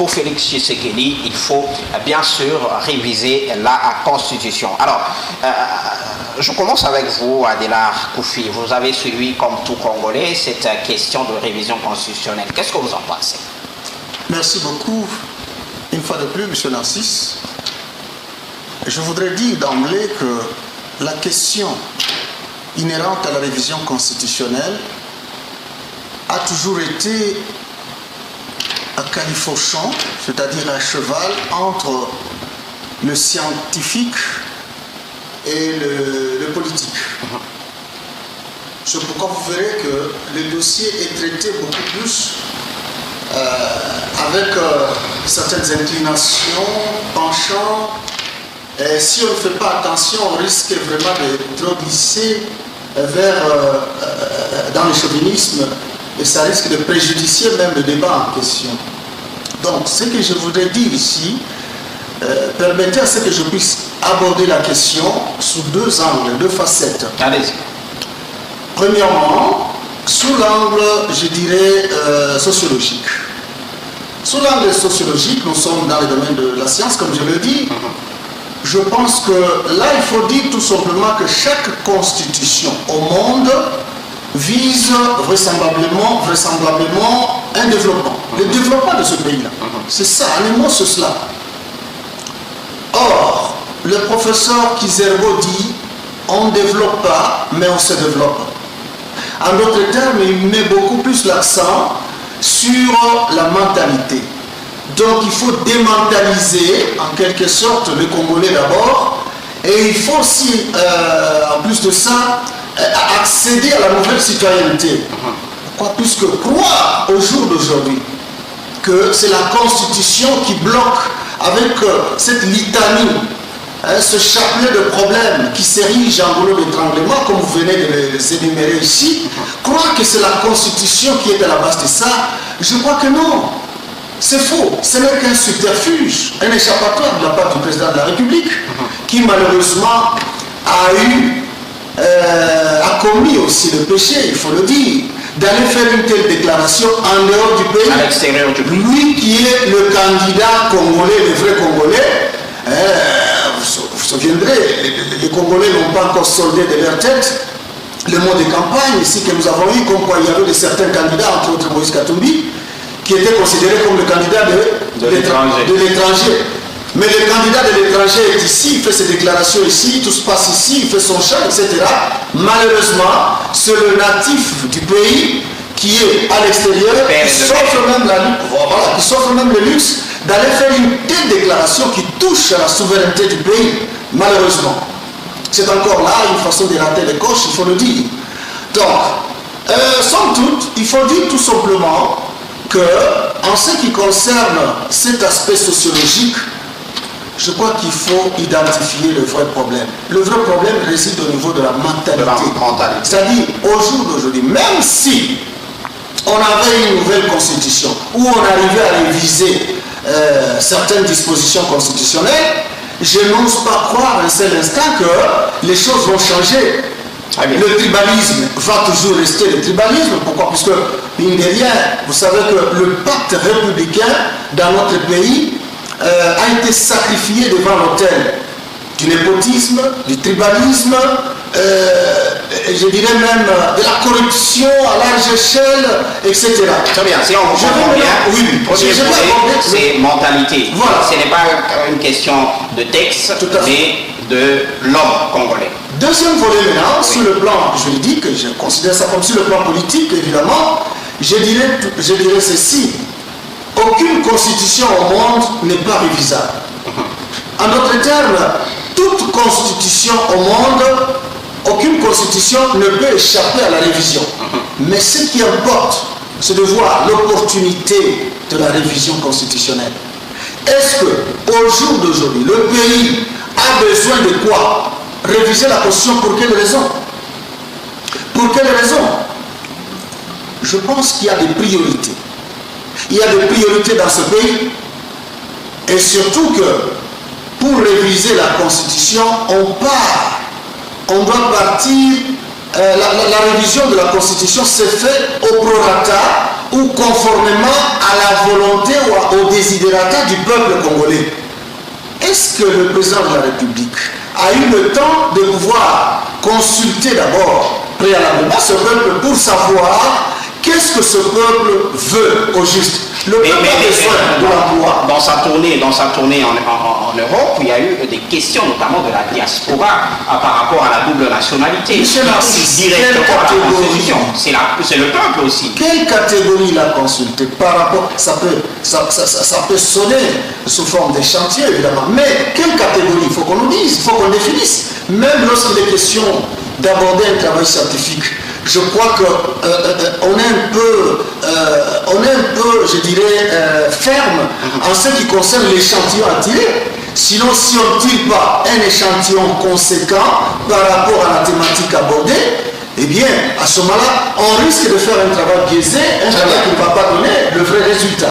pour Félix Tshisekedi, il faut bien sûr réviser la Constitution. Alors, je commence avec vous, Adélard Koufi. Vous avez suivi, comme tout Congolais, cette question de révision constitutionnelle. Qu'est-ce que vous en pensez? Merci beaucoup. Une fois de plus, M. Narcisse, je voudrais dire d'emblée que la question inhérente à la révision constitutionnelle a toujours été un califourchon, c'est-à-dire un cheval entre le scientifique et le politique. C'est pourquoi vous verrez que le dossier est traité beaucoup plus avec certaines inclinations, penchants. Et si on ne fait pas attention, on risque vraiment de trop glisser dans le chauvinisme et ça risque de préjudicier même le débat en question. Donc, ce que je voudrais dire ici, permettez à ce que je puisse aborder la question sous deux angles, deux facettes. Allez-y. Premièrement, sous l'angle, je dirais, sociologique. Sous l'angle sociologique, nous sommes dans le domaine de la science, comme je le dis. Je pense que là, il faut dire tout simplement que chaque constitution au monde vise vraisemblablement un développement. Le développement de ce pays-là. C'est ça, en un mot, c'est cela. Or, le professeur Kizerbo dit, on ne développe pas, mais on se développe. En d'autres termes, il met beaucoup plus l'accent sur la mentalité. Donc il faut démentaliser en quelque sorte le Congolais d'abord et il faut aussi, en plus de ça, accéder à la nouvelle citoyenneté. Pourquoi? Puisque croire au jour d'aujourd'hui que c'est la Constitution qui bloque avec cette litanie, ce chapelet de problèmes qui s'érige en goulot d'étranglement, comme vous venez de les énumérer ici, croire que c'est la Constitution qui est à la base de ça, je crois que non. C'est faux, ce n'est qu'un subterfuge, un échappatoire de la part du président de la République, qui malheureusement a commis aussi le péché, il faut le dire, d'aller faire une telle déclaration en dehors du pays. À l'extérieur du pays. Lui qui est le candidat congolais, le vrai Congolais, vous vous souviendrez, les Congolais n'ont pas encore soldé de leur tête le mot de campagne ici que nous avons eu, comme quoi il y avait de certains candidats, entre autres Moïse Katumbi, qui était considéré comme le candidat de l'étranger. Mais le candidat de l'étranger est ici, il fait ses déclarations ici, tout se passe ici, il fait son chant, etc. Malheureusement, c'est le natif du pays qui est à l'extérieur, qui s'offre même le luxe d'aller faire une telle déclaration qui touche à la souveraineté du pays, malheureusement. C'est encore là une façon de rater les coches, il faut le dire. Donc, sans doute, il faut dire tout simplement que, en ce qui concerne cet aspect sociologique, je crois qu'il faut identifier le vrai problème. Le vrai problème réside au niveau de la mentalité. C'est-à-dire, au jour d'aujourd'hui, même si on avait une nouvelle constitution, où on arrivait à réviser certaines dispositions constitutionnelles, je n'ose pas croire un seul instant que les choses vont changer. Le tribalisme va toujours rester le tribalisme. Pourquoi? Puisque, mine de rien, vous savez que le pacte républicain dans notre pays a été sacrifié devant l'autel du népotisme, du tribalisme, je dirais même de la corruption à large échelle, etc. Très bien, si on comprend bien, c'est mentalité. Voilà. Ce n'est pas une question de texte, mais de l'homme congolais. Deuxième volet maintenant, sur le plan juridique, je considère ça comme sur le plan politique, évidemment, je dirais ceci. Aucune constitution au monde n'est pas révisable. En d'autres termes, toute constitution au monde, aucune constitution ne peut échapper à la révision. Mais ce qui importe, c'est de voir l'opportunité de la révision constitutionnelle. Est-ce qu'au jour d'aujourd'hui, le pays a besoin de quoi? Réviser la Constitution pour quelle raison? Pour quelle raison? Je pense qu'il y a des priorités. Il y a des priorités dans ce pays. Et surtout que pour réviser la Constitution, on doit partir, la révision de la Constitution s'est faite au prorata ou conformément à la volonté ou au désidérata du peuple congolais. Est-ce que le président de la République a eu le temps de pouvoir consulter d'abord préalablement ce peuple pour savoir qu'est-ce que ce peuple veut au juste? Le peuple a besoin de l'emploi. Dans sa tournée en Europe, il y a eu des questions notamment de la diaspora par rapport à la double nationalité. Monsieur Narcisse, directement à la Constitution. C'est le peuple aussi. Quelle catégorie il a consulté par rapport, ça peut sonner sous forme de chantier évidemment, mais quelle catégorie? Il faut qu'on nous dise, il faut qu'on définisse. Même lorsqu'il est question d'aborder un travail scientifique, je crois qu'on est un peu, je dirais, ferme en ce qui concerne l'échantillon à tirer. Sinon, si on ne tire pas un échantillon conséquent par rapport à la thématique abordée, eh bien, à ce moment-là, on risque de faire un travail biaisé, un travail qui ne va pas donner le vrai résultat.